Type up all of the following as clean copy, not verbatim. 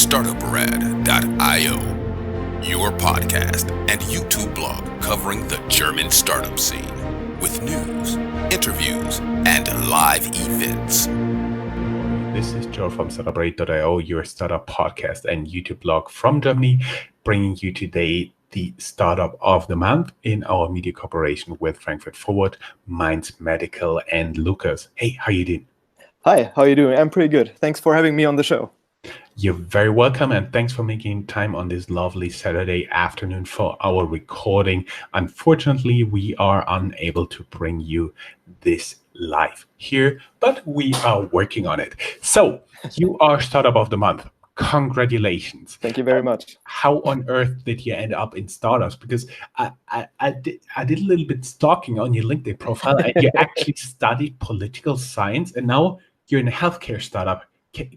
Startuprad.io, your podcast and YouTube blog covering the German startup scene with news, interviews, and live events. This is Joe from Startuprad.io, your startup podcast and YouTube blog from Germany, bringing you today the startup of the month in our media cooperation with Frankfurt Forward, Mainz Medical, and Lukas. Hey, how you doing? Hi, how are you doing? I'm pretty good. Thanks for having me on the show. You're very welcome, and thanks for making time on this lovely Saturday afternoon for our recording. Unfortunately, we are unable to bring you this live here, but we are working on it. So, you are Startup of the Month. Congratulations. Thank you very much. How on earth did you end up in startups? Because I did a little bit stalking on your LinkedIn profile, and you actually studied political science, and now you're in a healthcare startup.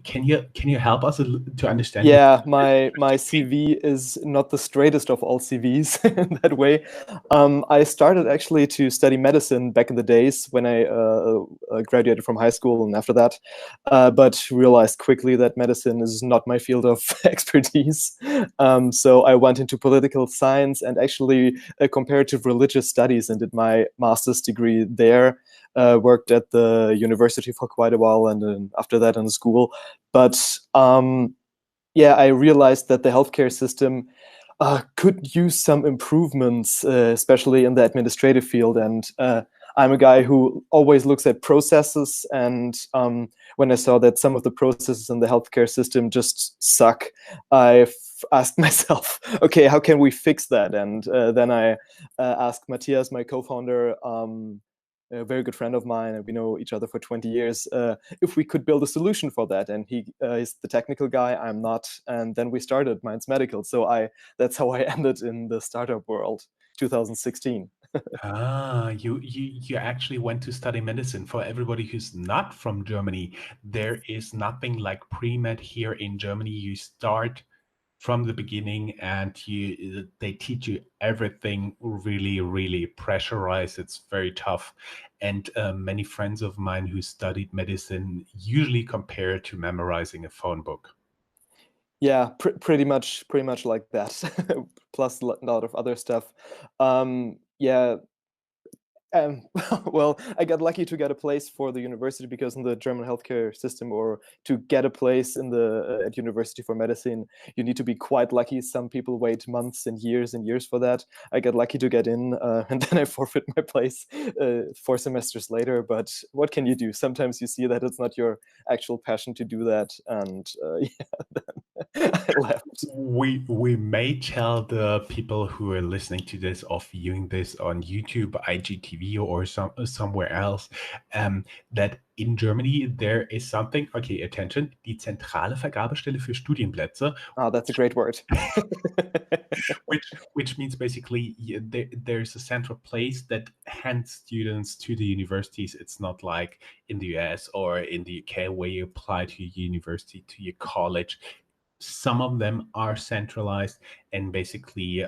Can you help us to understand? Yeah, my CV is not the straightest of all CVs in that way. I started actually to study medicine back in the days when I graduated from high school and after that, but realized quickly that medicine is not my field of expertise. So I went into political science and actually comparative religious studies and did my master's degree there. Worked at the university for quite a while, and then after that in school. But I realized that the healthcare system could use some improvements, especially in the administrative field. And I'm a guy who always looks at processes. And when I saw that some of the processes in the healthcare system just suck, I asked myself, okay, how can we fix that? And then I asked Matthias, my co-founder, a very good friend of mine, and we know each other for 20 years, if we could build a solution for that. And he is the technical guy, I'm not. And then we started Mainz Medical. So that's how I ended in the startup world, 2016. You actually went to study medicine. For everybody who's not from Germany, there is nothing like pre-med here in Germany. You start from the beginning, and they teach you everything really pressurized. It's very tough, and many friends of mine who studied medicine usually compare it to memorizing a phone book. Yeah, pretty much like that. Plus a lot of other stuff. Well, I got lucky to get a place for the university, because in the German healthcare system, or to get a place in the at university for medicine, you need to be quite lucky. Some people wait months and years for that. I got lucky to get in, and then I forfeit my place 4 semesters later. But what can you do? Sometimes you see that it's not your actual passion to do that, and then I left. We may tell the people who are listening to this or viewing this on YouTube, IGTV, or somewhere else, that in Germany there is something. Okay, attention, die zentrale Vergabestelle für Studienplätze. Oh, that's a great word. which means basically there's a central place that hands students to the universities. It's not like in the US or in the UK where you apply to your university, to your college. Some of them are centralized, and basically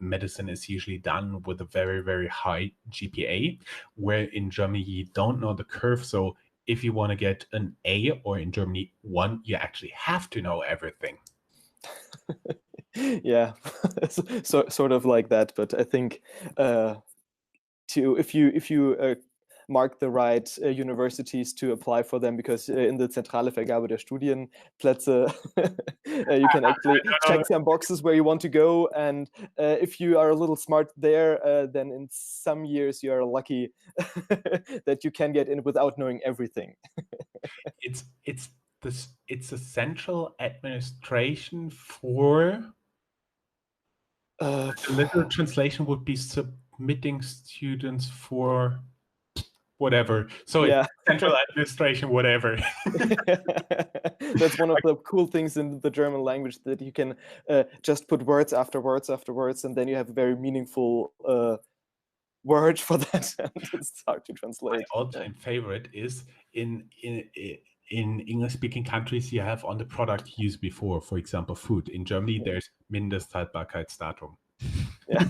medicine is usually done with a very high GPA, where in Germany you don't know the curve. So if you want to get an A, or in Germany 1, you actually have to know everything. Yeah, so sort of like that. But I think if you mark the right universities to apply for them, because in the Zentrale Vergabe der Studienplätze, you can actually check some boxes where you want to go. And if you are a little smart there, then in some years you are lucky that you can get in without knowing everything. It's a central administration for. The literal translation would be submitting students for whatever. So Yeah. It's central administration, whatever. That's one of the cool things in the German language, that you can just put words after words after words, and then you have a very meaningful word for that. And it's hard to translate. My all-time favorite is in English-speaking countries, you have on the product used before, for example, food. In Germany, there's Mindesthaltbarkeitsdatum. Yeah.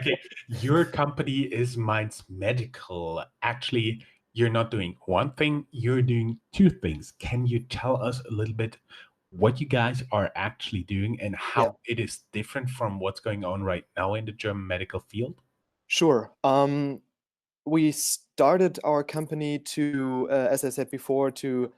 Okay, your company is Mainz Medical. Actually, you're not doing one thing, you're doing 2 things. Can you tell us a little bit what you guys are actually doing and how Yeah. it is different from what's going on right now in the German medical field? Sure. We started our company to, as I said before, to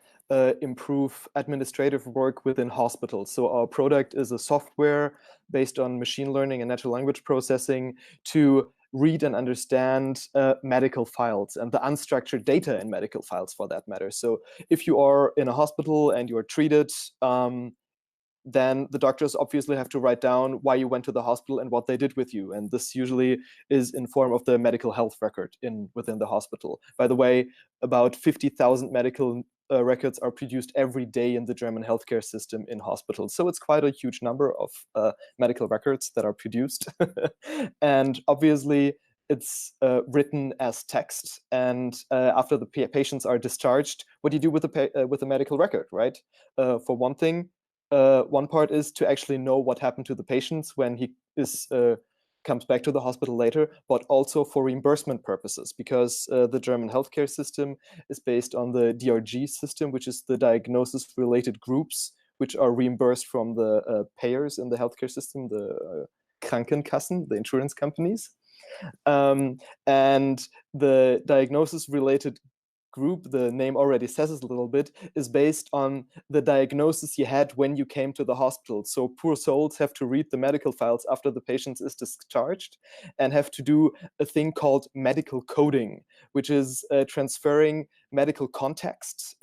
improve administrative work within hospitals. So our product is a software based on machine learning and natural language processing to read and understand medical files and the unstructured data in medical files, for that matter. So if you are in a hospital and you are treated, then the doctors obviously have to write down why you went to the hospital and what they did with you. And this usually is in form of the medical health record within the hospital. By the way, about 50,000 medical records are produced every day in the German healthcare system in hospitals. So it's quite a huge number of medical records that are produced. And obviously, it's written as text. And after the patients are discharged, what do you do with the medical record, right? For one thing, one part is to actually know what happened to the patients when he comes back to the hospital later, but also for reimbursement purposes, because the German healthcare system is based on the DRG system, which is the diagnosis-related groups, which are reimbursed from the payers in the healthcare system, the Krankenkassen, the insurance companies. And the diagnosis-related group, the name already says it a little bit, is based on the diagnosis you had when you came to the hospital. So poor souls have to read the medical files after the patient is discharged and have to do a thing called medical coding, which is transferring medical context.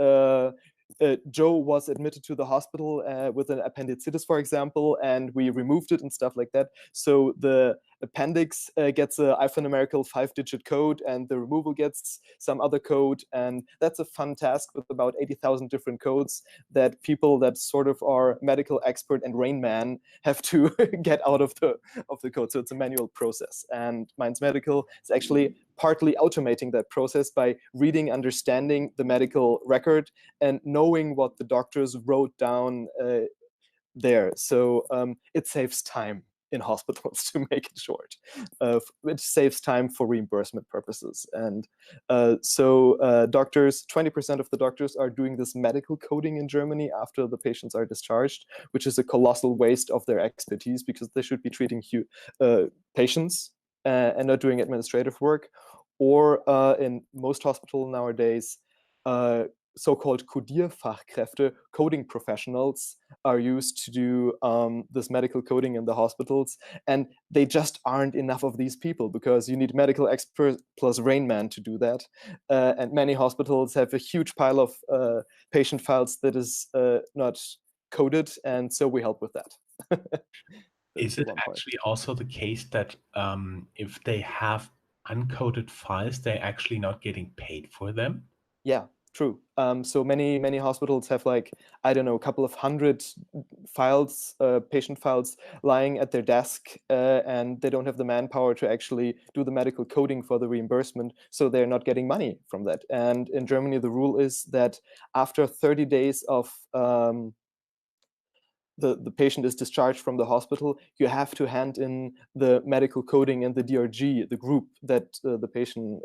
Joe was admitted to the hospital with an appendicitis, for example, and we removed it and stuff like that. So the appendix gets a alphanumerical 5-digit code, and the removal gets some other code. And that's a fun task with about 80,000 different codes that people that sort of are medical expert and Rain Man have to get out of the code. So it's a manual process. And Minds Medical is actually partly automating that process by reading, understanding the medical record, and knowing what the doctors wrote down there. So it saves time in hospitals, to make it short. It saves time for reimbursement purposes. And doctors, 20% of the doctors are doing this medical coding in Germany after the patients are discharged, which is a colossal waste of their expertise, because they should be treating patients and not doing administrative work. Or in most hospitals nowadays, so-called Codierfachkräfte, coding professionals, are used to do this medical coding in the hospitals. And they just aren't enough of these people, because you need medical experts plus Rain Man to do that. And many hospitals have a huge pile of patient files that is not coded, and so we help with that. Is it actually also the case that if they have uncoded files, they're actually not getting paid for them? Yeah, true. So many hospitals have, like, I don't know, a couple of hundred files, patient files lying at their desk, and they don't have the manpower to actually do the medical coding for the reimbursement, so they're not getting money from that. And in Germany, the rule is that after 30 days of the patient is discharged from the hospital, you have to hand in the medical coding and the DRG, the group that the patient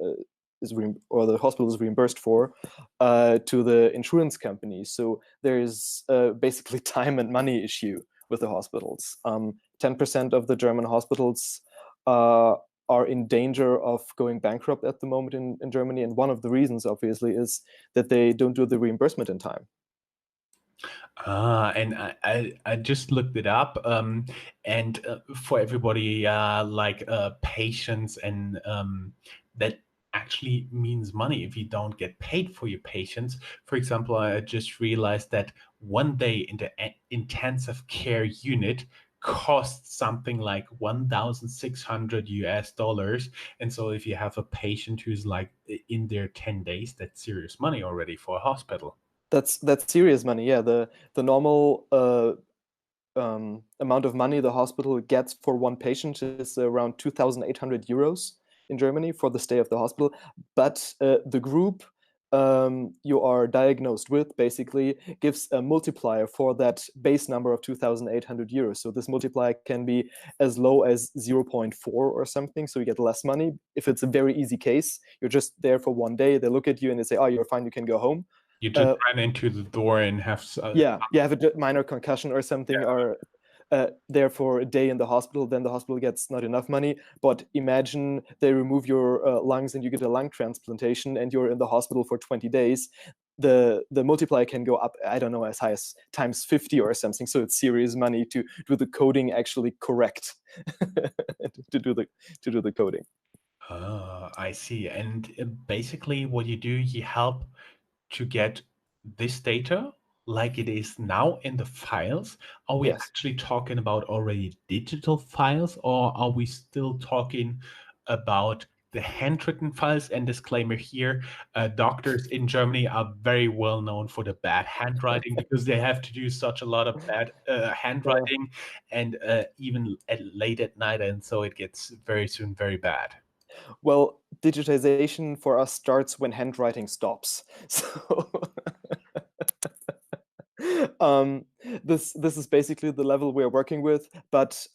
or the hospital is reimbursed for, to the insurance company. So there's basically time and money issue with the hospitals. 10% of the German hospitals are in danger of going bankrupt at the moment in Germany. And one of the reasons, obviously, is that they don't do the reimbursement in time. And I just looked it up, and for everybody, patients, and that actually means money if you don't get paid for your patients. For example, I just realized that one day in the intensive care unit costs something like $1,600. And so if you have a patient who's like in there 10 days, that's serious money already for a hospital. That's serious money. Yeah, the normal amount of money the hospital gets for one patient is around 2,800 euros in Germany for the stay of the hospital. But the group you are diagnosed with basically gives a multiplier for that base number of 2,800 euros. So this multiplier can be as low as 0.4 or something. So you get less money. If it's a very easy case, you're just there for one day. They look at you and they say, "Oh, you're fine. You can go home." You just ran into the door and have yeah, you have a minor concussion or something, or there for a day in the hospital, then the hospital gets not enough money. But imagine they remove your lungs and you get a lung transplantation and you're in the hospital for 20 days. The multiplier can go up, I don't know, as high as times 50 or something. So it's serious money to do the coding actually correct, to do the coding. I see. And basically what you do, you help to get this data like it is now in the files. Are we Yes. actually talking about already digital files, or are we still talking about the handwritten files? And disclaimer here, doctors in Germany are very well known for the bad handwriting because they have to do such a lot of bad handwriting and even late at night. And so it gets very soon very bad. Well, digitization for us starts when handwriting stops. So this is basically the level we're working with. But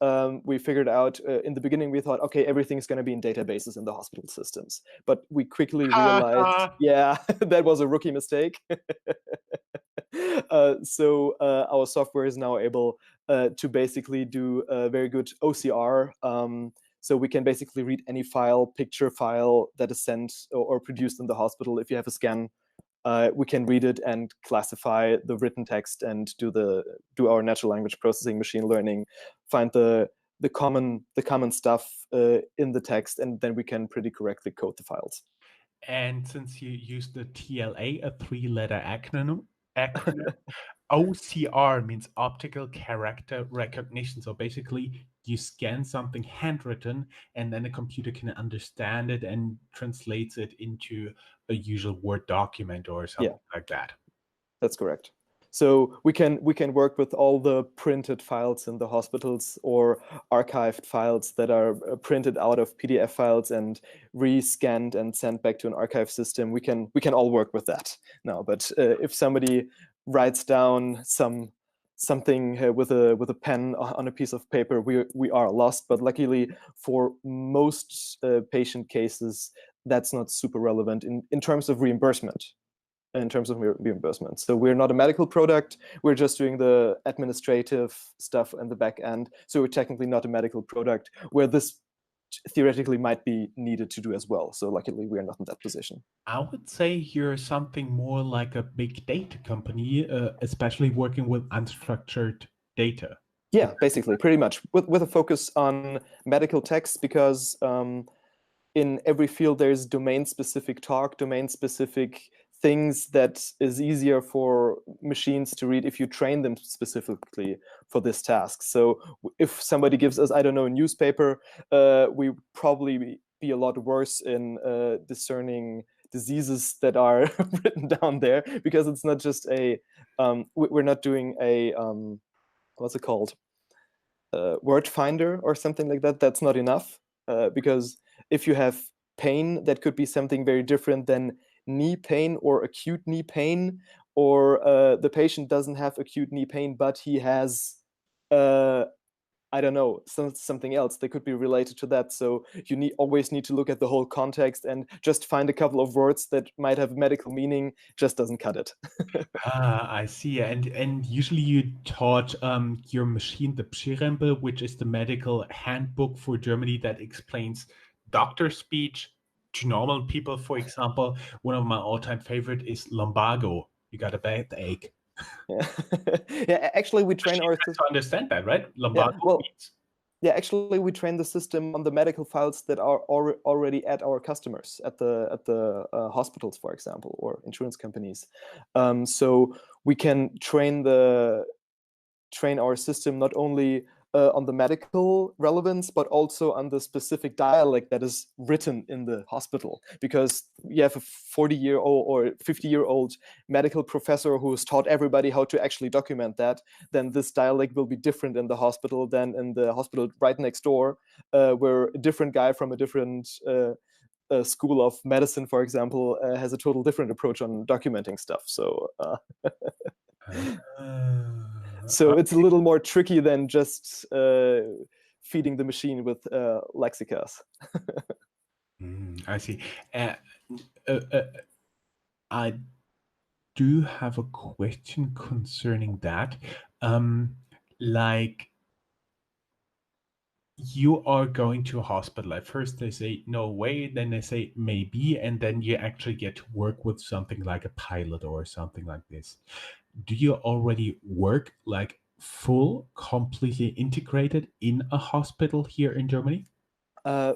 we figured out in the beginning, we thought, okay, everything's going to be in databases in the hospital systems. But we quickly realized, yeah, that was a rookie mistake. So our software is now able to basically do a very good OCR. So we can basically read any file, picture file that is sent or produced in the hospital. If you have a scan, we can read it and classify the written text and do our natural language processing, machine learning, find the common stuff in the text, and then we can pretty correctly code the files. And since you use the TLA, a three-letter acronym, OCR means optical character recognition. So basically, you scan something handwritten, and then the computer can understand it and translates it into a usual Word document or something like that. That's correct. So we can work with all the printed files in the hospitals or archived files that are printed out of PDF files and rescanned and sent back to an archive system. We can all work with that now. But if somebody writes down something with a pen on a piece of paper, we are lost. But luckily, for most patient cases, that's not super relevant in terms of reimbursement. In terms of reimbursement. So we're not a medical product. We're just doing the administrative stuff in the back end. So we're technically not a medical product, where this theoretically might be needed to do as well. So luckily, we are not in that position. I would say you're something more like a big data company, especially working with unstructured data. Yeah, basically, pretty much, with a focus on medical text, because in every field there's domain-specific talk, domain-specific things that is easier for machines to read if you train them specifically for this task. So if somebody gives us, I don't know, a newspaper, we probably be a lot worse in discerning diseases that are written down there, because it's not just we're not doing a what's it called, word finder or something like that. That's not enough, because if you have pain, that could be something very different than knee pain or acute knee pain, or the patient doesn't have acute knee pain, but he has I don't know, something else that could be related to that. So you always need to look at the whole context, and just find a couple of words that might have medical meaning just doesn't cut it. I see. And usually you taught your machine the Pschirempe, which is the medical handbook for Germany that explains doctor speech to normal people. For example, one of my all-time favorite is lumbago. You got a bad ache. Yeah. Yeah, actually, we train our system to understand that, right? Yeah, Lumbago well, means. yeah, actually, we train the system on the medical files that are already at our customers, at the hospitals, for example, or insurance companies. So we can train our system not only on the medical relevance, but also on the specific dialect that is written in the hospital. Because you have a 40-year-old or 50-year-old medical professor who has taught everybody how to actually document that, then this dialect will be different in the hospital than in the hospital right next door, where a different guy from a different school of medicine, for example, has a total different approach on documenting stuff. So so it's a little more tricky than just feeding the machine with lexicas. I see. I do have a question concerning that. Like, you are going to a hospital. At first they say no way, then they say maybe, and then you actually get to work with something like a pilot or something like this. Do you already work like full, completely integrated in a hospital here in Germany?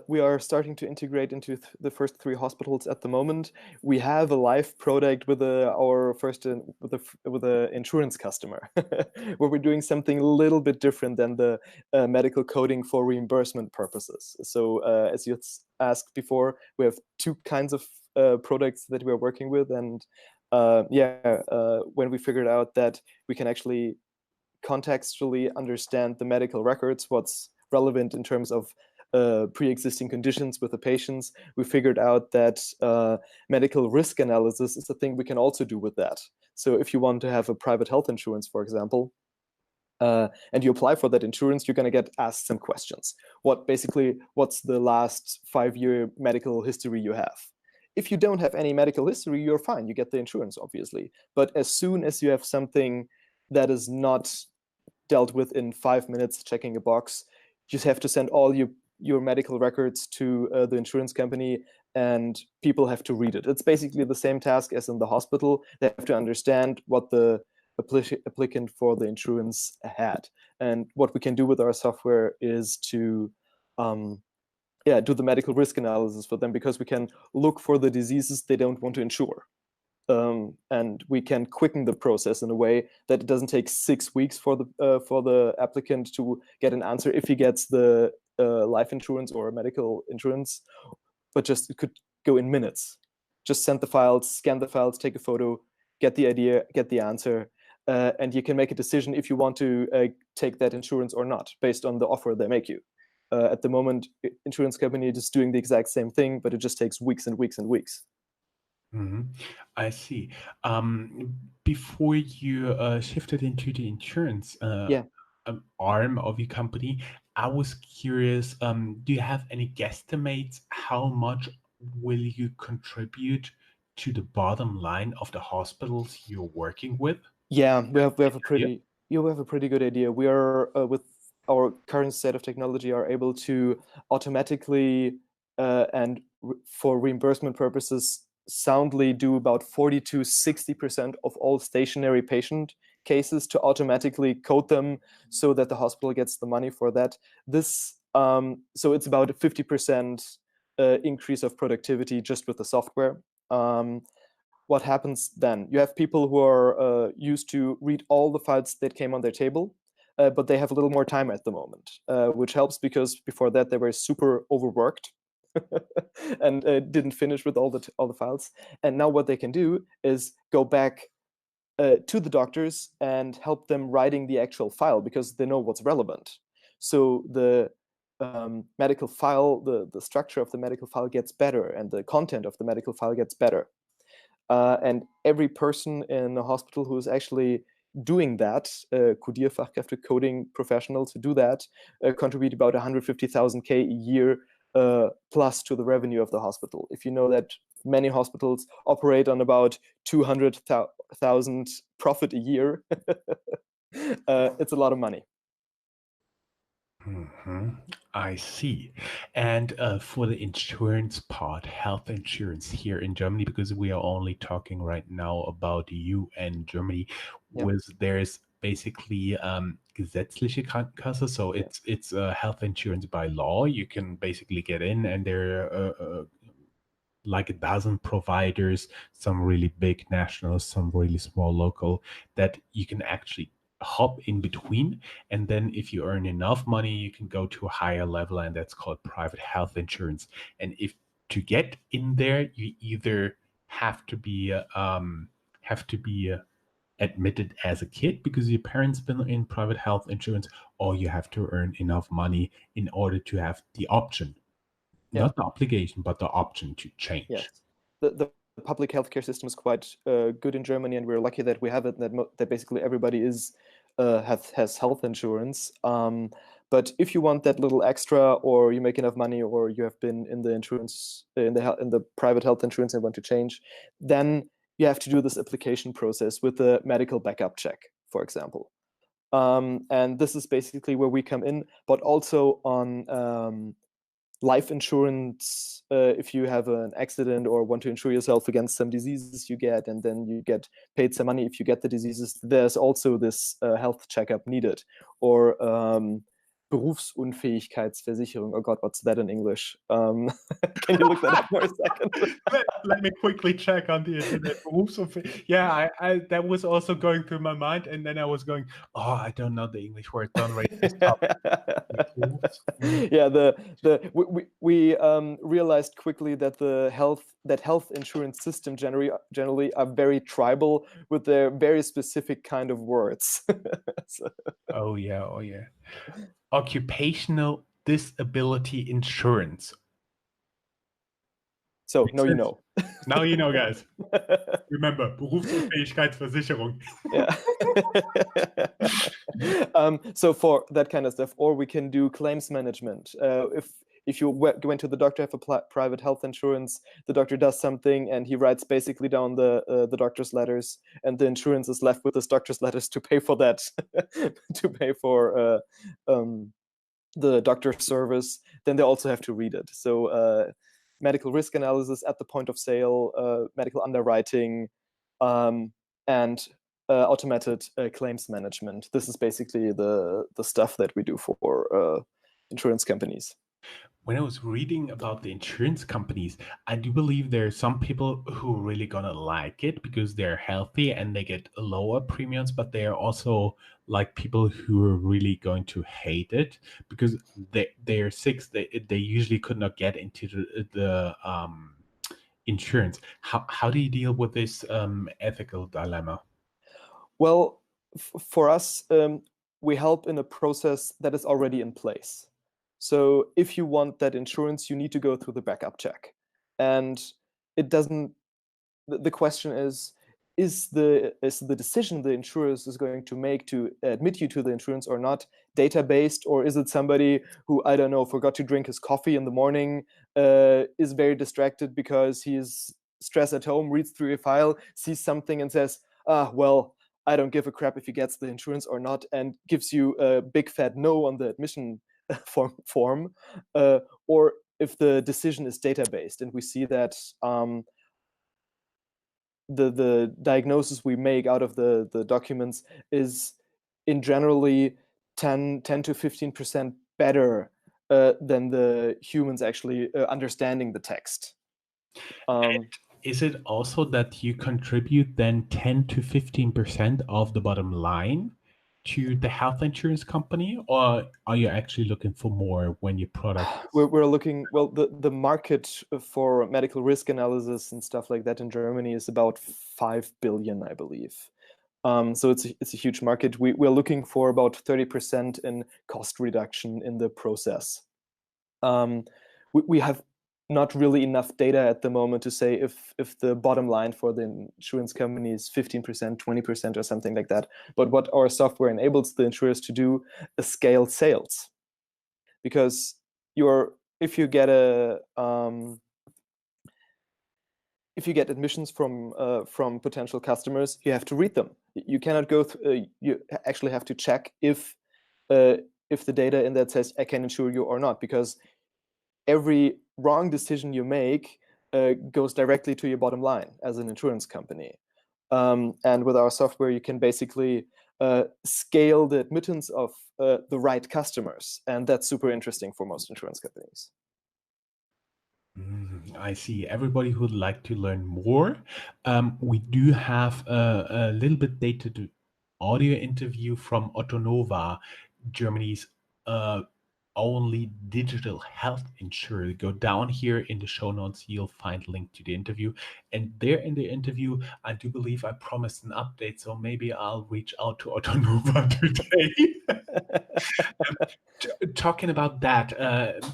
We are starting to integrate into the first 3 hospitals at the moment. We have a live product with our first with a insurance customer, where we're doing something a little bit different than the medical coding for reimbursement purposes. So, as you asked before, we have 2 kinds of products that we're working with, and when we figured out that we can actually contextually understand the medical records, what's relevant in terms of pre-existing conditions with the patients, we figured out that medical risk analysis is a thing we can also do with that. So if you want to have a private health insurance, for example, and you apply for that insurance, you're going to get asked some questions. What's the last 5-year medical history you have? If you don't have any medical history, you're fine. You get the insurance, obviously. But as soon as you have something that is not dealt with in 5 minutes, checking a box, you just have to send all your medical records to the insurance company, and people have to read it. It's basically the same task as in the hospital. They have to understand what the applicant for the insurance had. And what we can do with our software is to do the medical risk analysis for them, because we can look for the diseases they don't want to insure. And we can quicken the process in a way that it doesn't take 6 weeks for the applicant to get an answer if he gets the life insurance or medical insurance, but just it could go in minutes. Just send the files, scan the files, take a photo, get the idea, get the answer, and you can make a decision if you want to take that insurance or not, based on the offer they make you. At the moment, insurance company is doing the exact same thing, but it just takes weeks and weeks and weeks. I see. Before you shifted into the insurance arm of your company, I was curious, do you have any guesstimates how much will you contribute to the bottom line of the hospitals you're working with? Yeah, we have a pretty good idea. We are with our current set of technology are able to automatically and for reimbursement purposes soundly do about 40 to 60% of all stationary patient cases, to automatically code them so that the hospital gets the money for that. This so it's about a 50% increase of productivity just with the software. What happens then? You have people who are used to read all the files that came on their table, but they have a little more time at the moment, which helps, because before that they were super overworked and didn't finish with all the files. And now what they can do is go back to the doctors and help them writing the actual file, because they know what's relevant. So the medical file, the structure of the medical file gets better, and the content of the medical file gets better. And every person in a hospital who is actually doing that, Codierfachkräfte, coding professionals who do that, contribute about 150,000 a year plus to the revenue of the hospital. If you know that many hospitals operate on about 200,000 profit a year, it's a lot of money. I see. And for the insurance part, health insurance here in Germany, because we are only talking right now about you and Germany, there's basically gesetzliche Krankenkasse, so it's health insurance by law. You can basically get in, and there are like a dozen providers, some really big nationals, some really small local, that you can actually hop in between. And then if you earn enough money, you can go to a higher level, and that's called private health insurance. And if to get in there, you either have to be admitted as a kid because your parents been in private health insurance, or you have to earn enough money in order to have the option, not the obligation, but the option to change. Yes. The public healthcare system is quite good in Germany, and we're lucky that we have it, that basically everybody has health insurance. But if you want that little extra, or you make enough money, or you have been in the insurance in the private health insurance and want to change, then you have to do this application process with the medical backup check, for example. And this is basically where we come in, but also on life insurance. If you have an accident or want to insure yourself against some diseases you get, and then you get paid some money if you get the diseases, there's also this health checkup needed. Or Berufsunfähigkeitsversicherung. Oh God, what's that in English? Can you look that up for a second? Let me quickly check on the internet. Yeah, I that was also going through my mind, and then I was going, oh, I don't know the English word. Don't rate this up. Yeah, we realized quickly that the health insurance system generally are very tribal with their very specific kind of words. So. Oh yeah. Occupational disability insurance. So now you know. Now you know, guys. Remember, Berufsunfähigkeitsversicherung. Yeah. So for that kind of stuff, or we can do claims management. If you went to the doctor, have a private health insurance, the doctor does something and he writes basically down the doctor's letters, and the insurance is left with his doctor's letters to pay for that, to pay for the doctor's service. Then they also have to read it. So medical risk analysis at the point of sale, medical underwriting, and automated claims management. This is basically the stuff that we do for insurance companies. When I was reading about the insurance companies, I do believe there are some people who are really gonna like it because they're healthy and they get lower premiums, but there are also like people who are really going to hate it because they're sick. They usually could not get into the insurance. How do you deal with this ethical dilemma? Well, for us, we help in a process that is already in place. So if you want that insurance, you need to go through the backup check. And it doesn't, the question is the decision the insurance is going to make to admit you to the insurance or not data-based, or is it somebody who, I don't know, forgot to drink his coffee in the morning, is very distracted because he's stressed at home, reads through a file, sees something and says, well, I don't give a crap if he gets the insurance or not, and gives you a big fat no on the admission form, or if the decision is data-based. And we see that the diagnosis we make out of the documents is in generally 10 to 15% better than the humans actually understanding the text. Is it also that you contribute then 10 to 15% of the bottom line to the health insurance company, or are you actually looking for more when your product? We're looking, well, the market for medical risk analysis and stuff like that in Germany is about 5 billion, I believe. So it's a huge market. We're looking for about 30% in cost reduction in the process. We have not really enough data at the moment to say if the bottom line for the insurance company is 15%, 20% or something like that. But what our software enables the insurers to do is scale sales. Because if you get admissions from potential customers, you have to read them. You cannot go through. You actually have to check if the data in that says I can insure you or not, because every wrong decision you make goes directly to your bottom line as an insurance company. And with our software, you can basically scale the admittance of the right customers. And that's super interesting for most insurance companies. I see. Everybody who would like to learn more, we do have a little bit dated audio interview from Otto Nova, Germany's only digital health insurer. Go down here in the show notes, you'll find a link to the interview. And there in the interview, I do believe I promised an update, so maybe I'll reach out to Otto Nova today. Talking about that,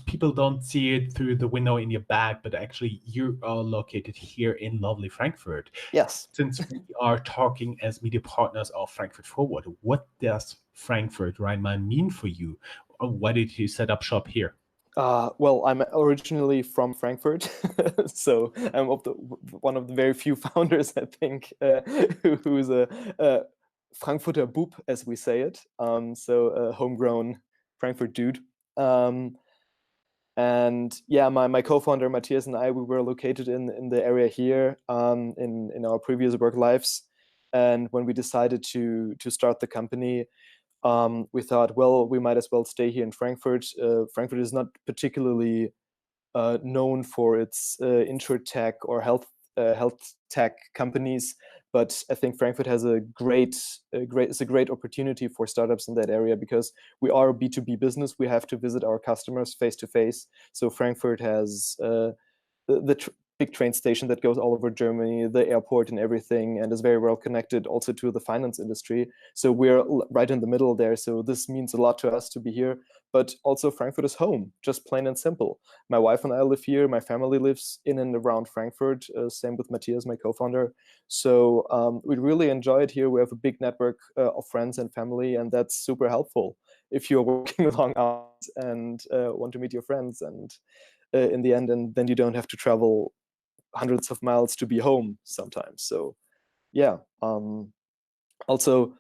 people don't see it through the window in your bag, but actually you are located here in lovely Frankfurt. Yes. Since we are talking as media partners of Frankfurt Forward, what does Frankfurt Rhine-Main mean for you? Why did you set up shop here? Well, I'm originally from Frankfurt, so I'm one of the very few founders, I think, who's a Frankfurter Bub, as we say it. So a homegrown Frankfurt dude. And yeah, my co-founder Matthias and I, we were located in the area here in our previous work lives. And when we decided to start the company, we thought, well, we might as well stay here in Frankfurt. Frankfurt is not particularly known for its insurtech or health tech companies, but I think Frankfurt has it's a great opportunity for startups in that area because we are a B2B business. We have to visit our customers face to face. So Frankfurt has the big train station that goes all over Germany, the airport and everything, and is very well connected also to the finance industry. So we're right in the middle there. So this means a lot to us to be here. But also Frankfurt is home, just plain and simple. My wife and I live here. My family lives in and around Frankfurt. Same with Matthias, my co-founder. So we really enjoy it here. We have a big network of friends and family, and that's super helpful if you're working long hours and want to meet your friends and in the end, and then you don't have to travel hundreds of miles to be home sometimes. So yeah. Also,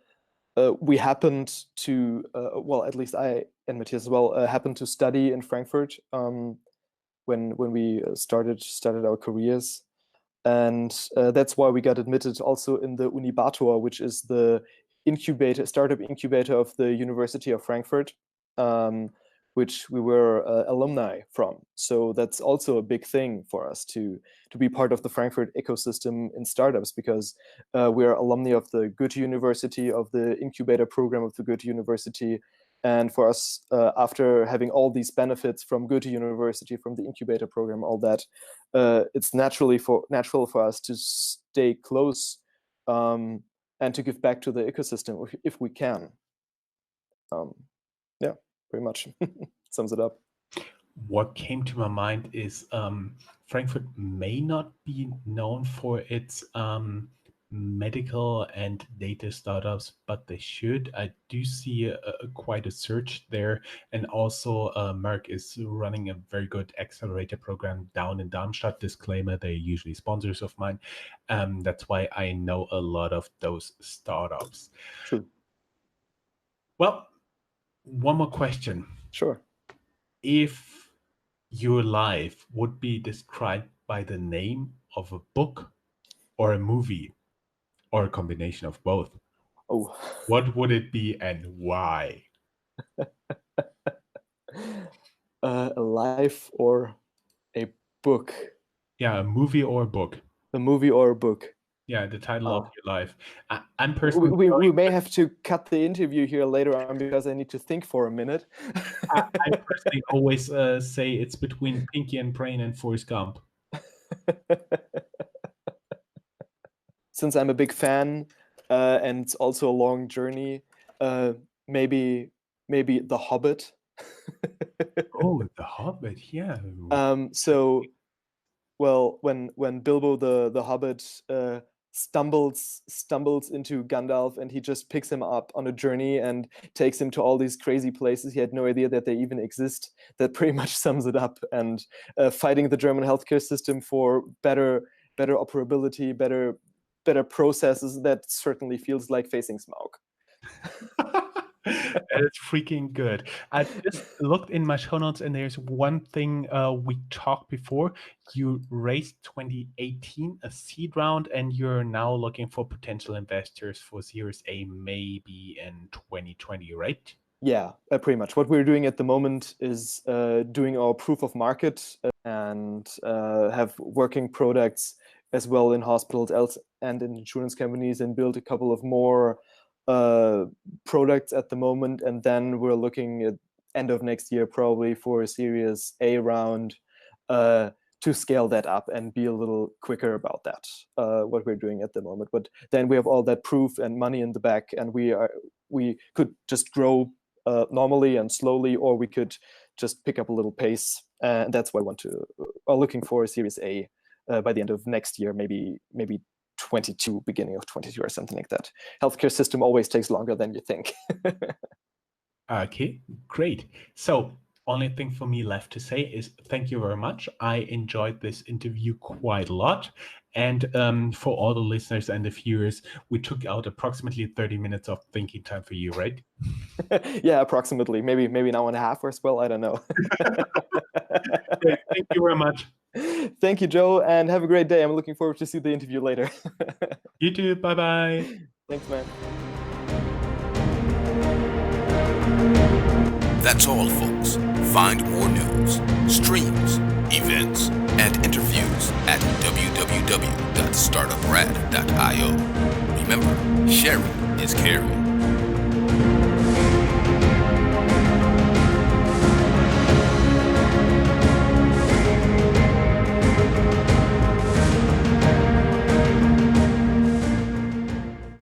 we happened to, well, at least I and Matthias as well, happened to study in Frankfurt when we started our careers. And that's why we got admitted also in the Unibator, which is the startup incubator of the University of Frankfurt, which we were alumni from. So that's also a big thing for us to be part of the Frankfurt ecosystem in startups, because we're alumni of the Goethe University, of the incubator program of the Goethe University. And for us, after having all these benefits from Goethe University, from the incubator program, all that, it's natural for us to stay close and to give back to the ecosystem if we can. Yeah, pretty much sums it up. What came to my mind is Frankfurt may not be known for its medical and data startups, but they should. I do see quite a surge there. And also Merck is running a very good accelerator program down in Darmstadt. Disclaimer, they're usually sponsors of mine. That's why I know a lot of those startups. True. Well, one more question. Sure. If your life would be described by the name of a book or a movie or a combination of both, what would it be and why? A life or a book? Yeah, a movie or a book. A movie or a book. Yeah, the title of your life. I'm personally. We may have to cut the interview here later on because I need to think for a minute. I personally always say it's between Pinky and Brain and Forrest Gump. Since I'm a big fan and it's also a long journey, maybe The Hobbit. Oh, The Hobbit, yeah. So, well, when Bilbo the Hobbit stumbles into Gandalf, and he just picks him up on a journey and takes him to all these crazy places he had no idea that they even exist, that pretty much sums it up. And fighting the German healthcare system for better operability, better processes, that certainly feels like facing Smaug. It's freaking good. I just looked in my show notes, and there's one thing we talked before. You raised 2018 a seed round, and you're now looking for potential investors for Series A maybe in 2020, right? Yeah, pretty much. What we're doing at the moment is doing our proof of market and have working products as well in hospitals and in insurance companies, and build a couple of more products at the moment. And then we're looking at end of next year probably for a Series A round to scale that up and be a little quicker about that, what we're doing at the moment. But then we have all that proof and money in the back, and we could just grow normally and slowly, or we could just pick up a little pace. And that's why we're looking for a Series A by the end of next year, maybe 22, beginning of 22 or something like that. Healthcare system always takes longer than you think. Okay, great. So only thing for me left to say is thank you very much. I enjoyed this interview quite a lot. And for all the listeners and the viewers, we took out approximately 30 minutes of thinking time for you, right? Yeah, approximately. Maybe an hour and a half as well. I don't know. Great. Thank you very much. Thank you, Joe, and have a great day. I'm looking forward to see the interview later. You too. Bye-bye. Thanks, man. That's all, folks. Find more news, streams, events, and interviews at www.startuprad.io. Remember, sharing is caring.